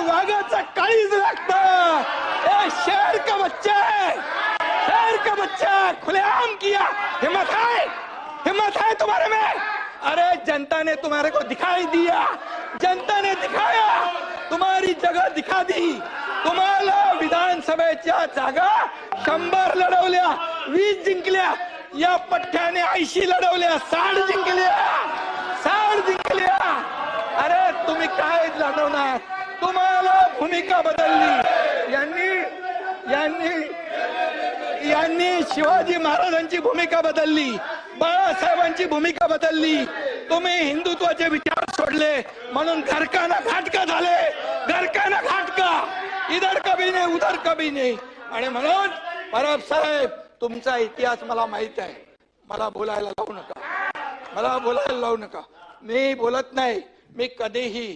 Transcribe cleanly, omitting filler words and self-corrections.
वाघाचा काळीज लागतं। ए शेर का बच्चा है, शेर का बच्चा, खुलेआम किया। हिम्मत है तुम्हारे में? अरे जनता ने तुम्हारे को दिखाई दिया, जनता ने दिखाया, तुम्हारी जगह दिखा दी। तुम्हाला विधानसभेच्या जागा 100 लढवल्या, 20 जिंकल्या। या पठ्ठ्याने 80 लढवल्या, 60 जिंकल्या। अरे तुम्ही काय लढवणार? तुम्हाला भूमिका बदलली। यांनी शिवाजी महाराजांची भूमिका बदलली, बाळासाहेबांची भूमिका बदलली। तुम्ही हिंदुत्वाचे विचार सोडले म्हणून घरकाना घाटका झाले, घरकाना घाटका, इधर कभी नाही उधर कभी नाही। आणि म्हणून परब साहेब, तुमचा इतिहास मला माहित आहे। मला बोलायला लावू नका, मी बोलत नाही। मी कधीही